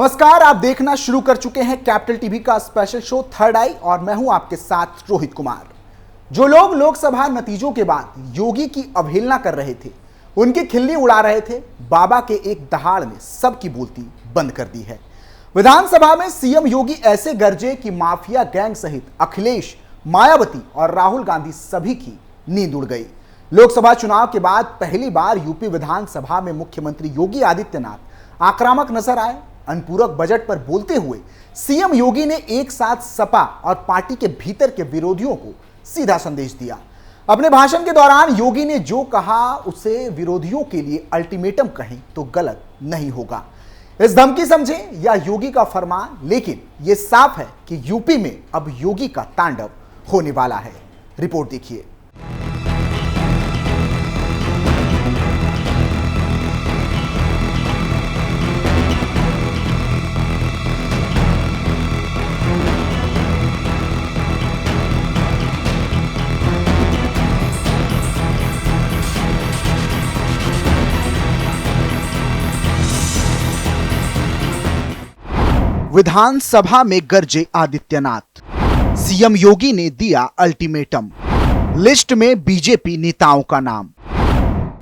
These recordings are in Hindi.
नमस्कार, आप देखना शुरू कर चुके हैं कैपिटल टीवी का स्पेशल शो थर्ड आई और मैं हूं आपके साथ रोहित कुमार। जो लोग लोकसभा नतीजों के बाद योगी की अवहेलना कर रहे थे, उनकी खिल्ली उड़ा रहे थे, बाबा के एक दहाड़ ने सबकी बोलती बंद कर दी है। विधानसभा में सीएम योगी ऐसे गरजे कि माफिया गैंग सहित अखिलेश, मायावती और राहुल गांधी सभी की नींद उड़ गई। लोकसभा चुनाव के बाद पहली बार यूपी विधानसभा में मुख्यमंत्री योगी आदित्यनाथ आक्रामक नजर आए। अनुपूरक बजट पर बोलते हुए सीएम योगी ने एक साथ सपा और पार्टी के भीतर के विरोधियों को सीधा संदेश दिया। अपने भाषण के दौरान योगी ने जो कहा उसे विरोधियों के लिए अल्टीमेटम कहें तो गलत नहीं होगा। इस धमकी समझें या योगी का फरमान, लेकिन यह साफ है कि यूपी में अब योगी का तांडव होने वाला है। रिपोर्ट देखिए। विधानसभा में गरजे आदित्यनाथ, सीएम योगी ने दिया अल्टीमेटम। लिस्ट में बीजेपी नेताओं का नाम,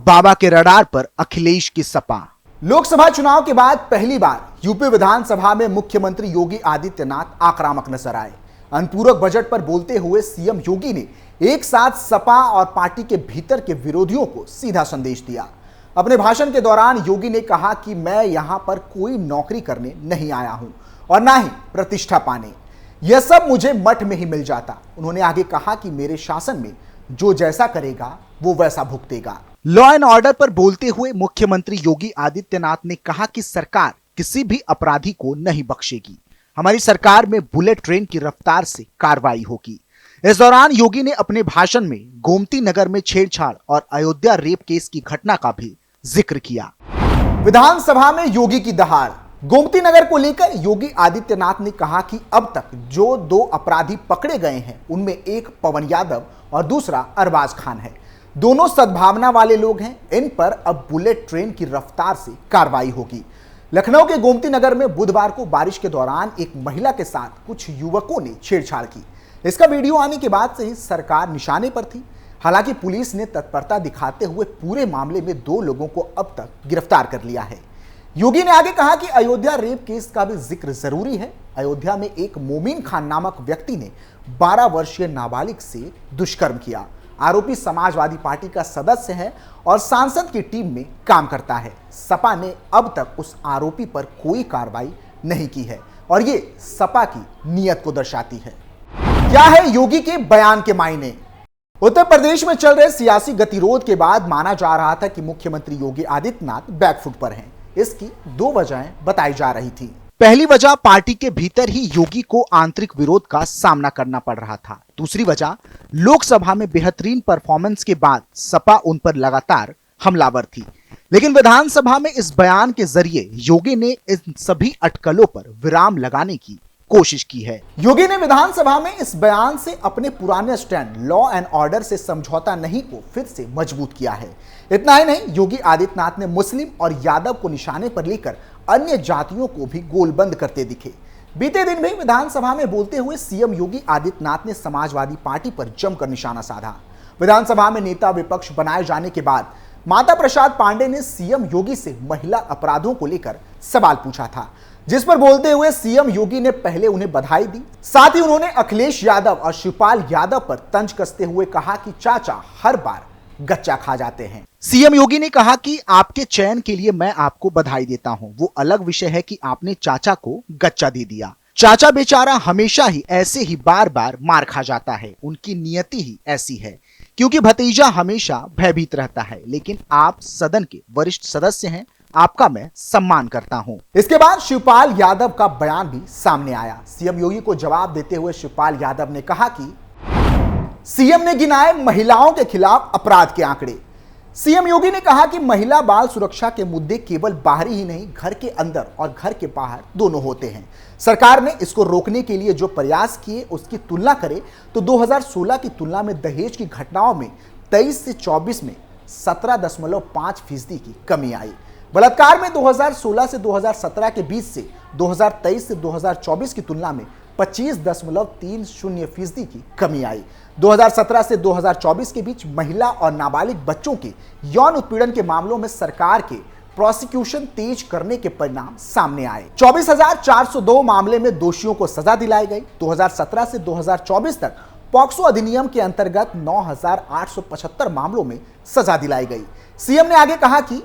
बाबा के रडार पर अखिलेश की सपा। लोकसभा चुनाव के बाद पहली बार यूपी विधानसभा में मुख्यमंत्री योगी आदित्यनाथ आक्रामक नजर आए। अनुपूरक बजट पर बोलते हुए सीएम योगी ने एक साथ सपा और पार्टी के भीतर के विरोधियों को सीधा संदेश दिया। अपने भाषण के दौरान योगी ने कहा कि मैं यहां पर कोई नौकरी करने नहीं आया हूं और ना ही प्रतिष्ठा पाने, यह सब मुझे मठ में ही मिल जाता। उन्होंने आगे कहा कि मेरे शासन में जो जैसा करेगा वो वैसा भुगतेगा। लॉ एंड ऑर्डर पर बोलते हुए मुख्यमंत्री योगी आदित्यनाथ ने कहा कि सरकार किसी भी अपराधी को नहीं बख्शेगी। हमारी सरकार में बुलेट ट्रेन की रफ्तार से कार्रवाई होगी। इस दौरान योगी ने अपने भाषण में गोमती नगर में छेड़छाड़ और अयोध्या रेप केस की घटना का भी जिक्र किया। विधानसभा में योगी की दहाड़। गोमती नगर को लेकर योगी आदित्यनाथ ने कहा कि अब तक जो दो अपराधी पकड़े गए हैं उनमें एक पवन यादव और दूसरा अरबाज खान है। दोनों सद्भावना वाले लोग हैं। इन पर अब बुलेट ट्रेन की रफ्तार से कार्रवाई होगी। लखनऊ के गोमती नगर में बुधवार को बारिश के दौरान एक महिला के साथ कुछ युवकों ने छेड़छाड़ की। इसका वीडियो आने के बाद से ही सरकार निशाने पर थी। हालांकि पुलिस ने तत्परता दिखाते हुए पूरे मामले में 2 लोगों को अब तक गिरफ्तार कर लिया है। योगी ने आगे कहा कि अयोध्या रेप केस का भी जिक्र जरूरी है। अयोध्या में एक मोमीन खान नामक व्यक्ति ने 12 वर्षीय नाबालिग से दुष्कर्म किया। आरोपी समाजवादी पार्टी का सदस्य है और सांसद की टीम में काम करता है। सपा ने अब तक उस आरोपी पर कोई कार्रवाई नहीं की है और ये सपा की नीयत को दर्शाती है। क्या है योगी के बयान के मायने? उत्तर प्रदेश में चल रहे सियासी गतिरोध के बाद माना जा रहा था कि मुख्यमंत्री योगी आदित्यनाथ बैकफुट पर हैं। इसकी 2 वजहें बताई जा रही थी। पहली वजह, पार्टी के भीतर ही योगी को आंतरिक विरोध का सामना करना पड़ रहा था। दूसरी वजह, लोकसभा में बेहतरीन परफॉर्मेंस के बाद सपा उन पर लगातार हमलावर थी। लेकिन विधानसभा में इस बयान के जरिए योगी ने इन सभी अटकलों पर विराम लगाने की कोशिश की है। योगी ने विधानसभा में इस बयान से अपने पुराने स्टैंड लॉ एंड ऑर्डर से समझौता नहीं को फिर से मजबूत किया है। इतना ही नहीं, योगी आदित्यनाथ ने मुस्लिम और यादव को निशाने पर लेकर अन्य जातियों को भी गोलबंद करते दिखे। बीते दिन भी विधानसभा में बोलते हुए सीएम योगी आदित्यनाथ ने समाजवादी पार्टी पर जमकर निशाना साधा। विधानसभा में नेता विपक्ष बनाए जाने के बाद माता प्रसाद पांडे ने सीएम योगी से महिला अपराधों को लेकर सवाल पूछा था, जिस पर बोलते हुए सीएम योगी ने पहले उन्हें बधाई दी। साथ ही उन्होंने अखिलेश यादव और शिवपाल यादव पर तंज कसते हुए कहा कि चाचा हर बार गच्चा खा जाते हैं। सीएम योगी ने कहा कि आपके चयन के लिए मैं आपको बधाई देता हूं। वो अलग विषय है कि आपने चाचा को गच्चा दे दिया। चाचा बेचारा हमेशा ही ऐसे ही बार बार मार खा जाता है। उनकी नियति ही ऐसी है, क्योंकि भतीजा हमेशा भयभीत रहता है। लेकिन आप सदन के वरिष्ठ सदस्य हैं, आपका मैं सम्मान करता हूं। इसके बाद शिवपाल यादव का बयान भी सामने आया। सीएम योगी को जवाब देते हुए शिवपाल यादव ने कहा कि सीएम ने गिनाए महिलाओं के खिलाफ अपराध के आंकड़े। सीएम योगी ने कहा कि महिला बाल सुरक्षा के मुद्दे केवल बाहरी ही नहीं, घर के अंदर और घर के बाहर दोनों होते हैं। सरकार ने इसको रोकने के लिए जो प्रयास किए उसकी तुलना करें तो 2016 की तुलना में दहेज की घटनाओं में 23 से 24 में 17.5% की कमी आई। बलात्कार में 2016 से 2017 के बीच से 2023 से 2024 की तुलना में 25.30% की कमी आई। 2017 से 2024 के बीच महिला और नाबालिग बच्चों के यौन उत्पीड़न के मामलों में सरकार के प्रोसिक्यूशन तेज करने के परिणाम सामने आए। 24,402 मामले में दोषियों को सजा दिलाई गई। 2017 से 2024 तक पॉक्सो अधिनियम के अंतर्गत 9,875 मामलों में सजा दिलाई गई। सीएम ने आगे कहा कि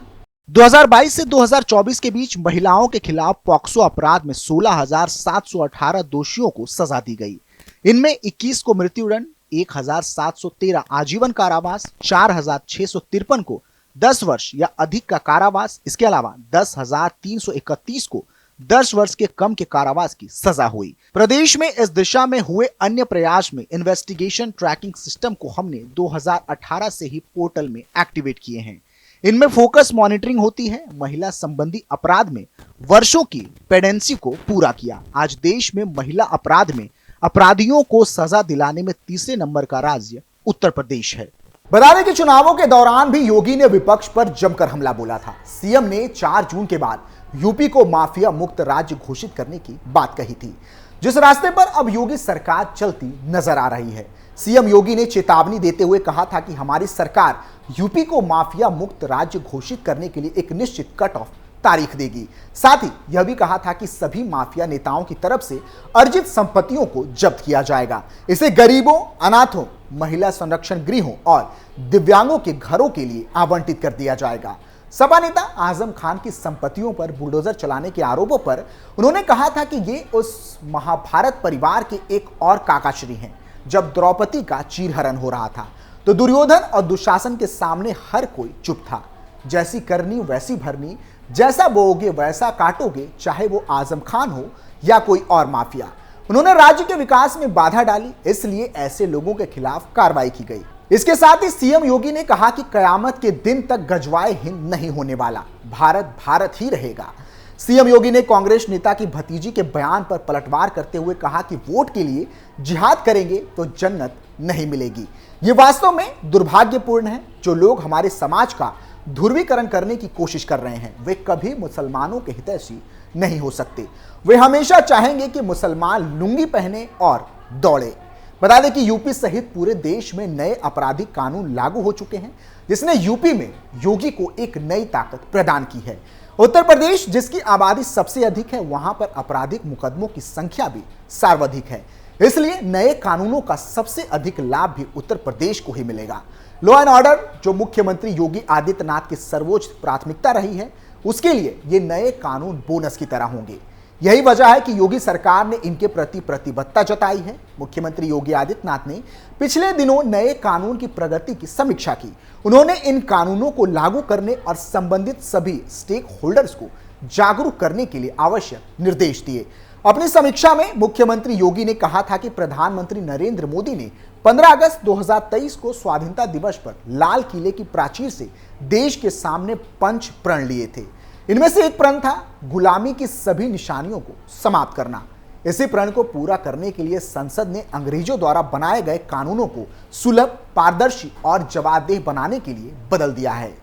2022 से 2024 के बीच महिलाओं के खिलाफ पॉक्सो अपराध में 16,718 दोषियों को सजा दी गई। इनमें 21 को मृत्युदंड, 1,713 आजीवन कारावास, 4,653 को 10 वर्ष या अधिक का कारावास, इसके अलावा 10,331 को 10 वर्ष के कम के कारावास की सजा हुई। प्रदेश में इस दिशा में हुए अन्य प्रयास में इन्वेस्टिगेशन ट्रैकिंग सिस्टम को हमने 2018 से ही पोर्टल में एक्टिवेट किए हैं। इनमें फोकस मॉनिटरिंग होती है। महिला संबंधी अपराध में वर्षों की पेडेंसी को पूरा किया। आज देश में महिला अपराध में अपराधियों को सजा दिलाने में तीसरे नंबर का राज्य उत्तर प्रदेश है। बता दें कि चुनावों के दौरान भी योगी ने विपक्ष पर जमकर हमला बोला था। सीएम ने 4 जून के बाद यूपी को माफिया मुक्त राज्य घोषित करने की बात कही थी, जिस रास्ते पर अब योगी सरकार चलती नजर आ रही है। सीएम योगी ने चेतावनी देते हुए कहा था कि हमारी सरकार यूपी को माफिया मुक्त राज्य घोषित करने के लिए एक निश्चित कट ऑफ तारीख देगी। साथ ही यह भी कहा था कि सभी माफिया नेताओं की तरफ से अर्जित संपत्तियों को जब्त किया जाएगा। इसे गरीबों, अनाथों, महिला संरक्षण गृहों और दिव्यांगों के घरों के लिए आवंटित कर दिया जाएगा। सपा नेता आजम खान की संपत्तियों पर बुलडोजर चलाने के आरोपों पर उन्होंने कहा था कि ये उस महाभारत परिवार के एक और काकाश्री हैं। जब द्रौपदी का चीरहरण हो रहा था तो दुर्योधन और दुशासन के सामने हर कोई चुप था। जैसी करनी वैसी भरनी, जैसा बोओगे वैसा काटोगे, चाहे वो आजम खान हो या कोई और माफिया। उन्होंने राज्य के विकास में बाधा डाली, इसलिए ऐसे लोगों के खिलाफ कार्रवाई की गई। इसके साथ ही सीएम योगी ने कहा कि कयामत के दिन तक गजवाए हिंद नहीं होने वाला, भारत भारत ही रहेगा। सीएम योगी ने कांग्रेस नेता की भतीजी के बयान पर पलटवार करते हुए कहा कि वोट के लिए जिहाद करेंगे तो जन्नत नहीं मिलेगी। ये वास्तव में दुर्भाग्यपूर्ण है। जो लोग हमारे समाज का ध्रुवीकरण करने की कोशिश कर रहे हैं वे कभी मुसलमानों के हितैषी नहीं हो सकते। वे हमेशा चाहेंगे कि मुसलमान लुंगी पहने और दौड़े। बता दें कि यूपी सहित पूरे देश में नए आपराधिक कानून लागू हो चुके हैं, जिसने यूपी में योगी को एक नई ताकत प्रदान की है। उत्तर प्रदेश, जिसकी आबादी सबसे अधिक है, वहां पर आपराधिक मुकदमों की संख्या भी सर्वाधिक है। इसलिए नए कानूनों का सबसे अधिक लाभ भी उत्तर प्रदेश को ही मिलेगा। लॉ एंड ऑर्डर, जो मुख्यमंत्री योगी आदित्यनाथ की सर्वोच्च प्राथमिकता रही है, उसके लिए ये नए कानून बोनस की तरह होंगे। यही वजह है कि योगी सरकार ने इनके प्रति प्रतिबद्धता जताई है। मुख्यमंत्री योगी आदित्यनाथ ने पिछले दिनों नए कानून की प्रगति की समीक्षा की। उन्होंने इन कानूनों को लागू करने और संबंधित सभी स्टेक होल्डर्स को जागरूक करने के लिए आवश्यक निर्देश दिए। अपनी समीक्षा में मुख्यमंत्री योगी ने कहा था कि प्रधानमंत्री नरेंद्र मोदी ने 15 अगस्त 2023 को स्वाधीनता दिवस पर लाल किले की प्राचीर से देश के सामने पंच प्रण लिए थे। इनमें से एक प्रण था गुलामी की सभी निशानियों को समाप्त करना। इसी प्रण को पूरा करने के लिए संसद ने अंग्रेजों द्वारा बनाए गए कानूनों को सुलभ, पारदर्शी और जवाबदेह बनाने के लिए बदल दिया है।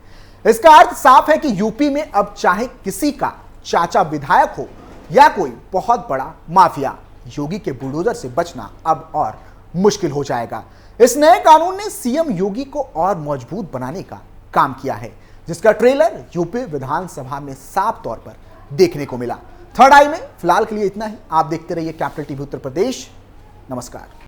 इसका अर्थ साफ है कि यूपी में अब चाहे किसी का चाचा विधायक हो या कोई बहुत बड़ा माफिया, योगी के बुलडोजर से बचना अब और मुश्किल हो जाएगा। इस नए कानून ने सीएम योगी को और मजबूत बनाने का काम किया है, जिसका ट्रेलर यूपी विधानसभा में साफ तौर पर देखने को मिला। थर्ड आई में फिलहाल के लिए इतना ही। आप देखते रहिए कैपिटल टीवी उत्तर प्रदेश। नमस्कार।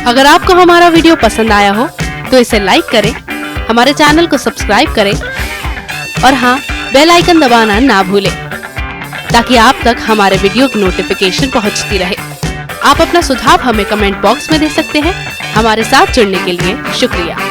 अगर आपको हमारा वीडियो पसंद आया हो तो इसे लाइक करें, हमारे चैनल को सब्सक्राइब करें और हाँ, बेल आइकन दबाना ना भूलें ताकि आप तक हमारे वीडियो की नोटिफिकेशन पहुंचती रहे। आप अपना सुझाव हमें कमेंट बॉक्स में दे सकते हैं। हमारे साथ जुड़ने के लिए शुक्रिया।